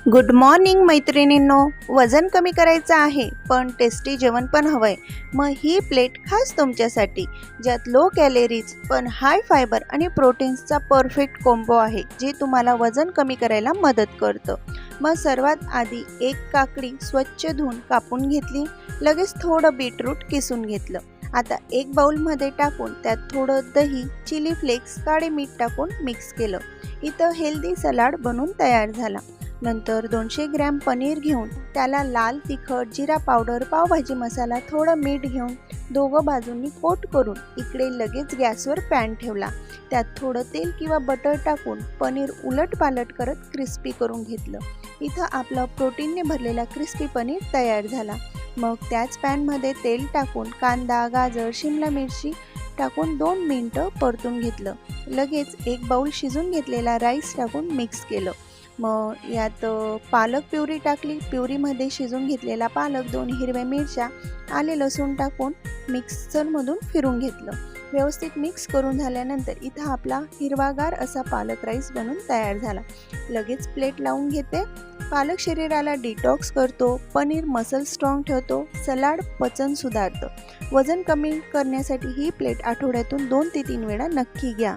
Good morning मैत्रिणींनो. वजन कमी करायचं आहे पण टेस्टी जेवण पण हवंय. मग ही प्लेट खास तुमच्यासाठी, ज्यात लो कॅलरीज पण हाय फायबर आणि प्रोटीन्सचा परफेक्ट कॉम्बो आहे, जे तुम्हाला वजन कमी करायला मदत करतं. मग सर्वात आधी एक काकडी स्वच्छ धुवून कापून घेतली. लगेच थोडं बीटरूट किसून घेतलं. आता एक बाउलमध्ये टाकून त्यात थोडं दही, चिली फ्लेक्स, काळे मीठ टाकून मिक्स केलं. इथं हेल्दी सलाड बनून तयार झाला. नंतर 200 ग्रॅम पनीर घेऊन त्याला लाल तिखट, जिरा पावडर, पावभाजी मसाला, थोडं मीठ घेऊन दोघं बाजूंनी कोट करून इकडे लगेच गॅसवर पॅन ठेवला. त्यात थोडं तेल किंवा बटर टाकून पनीर उलटपालट करत क्रिस्पी करून घेतलं. इथं आपलं प्रोटीनने भरलेला क्रिस्पी पनीर तयार झाला. मग त्याच पॅनमध्ये तेल टाकून कांदा, गाजर, शिमला मिरची टाकून 2 मिनिटं परतून घेतलं. लगेच एक बाउल शिजून घेतलेला राईस टाकून मिक्स केलं. मग यात पालक प्युरी टाकली. प्युरीमध्ये शिजून घेतलेला पालक, 2 हिरव्या मिरच्या, आले लसूण टाकून मिक्सरमधून फिरून घेतलं. व्यवस्थित मिक्स करून झाल्यानंतर इथं आपला हिरवागार असा पालक राईस बनून तयार झाला. लगेच प्लेट लावून घेते. पालक शरीराला डिटॉक्स करतो, पनीर मसल स्ट्रॉंग ठेवतो, सलाड पचन सुधारतं. वजन कमी करण्यासाठी ही प्लेट आठवड्यातून 2 ते 3 वेळा नक्की घ्या.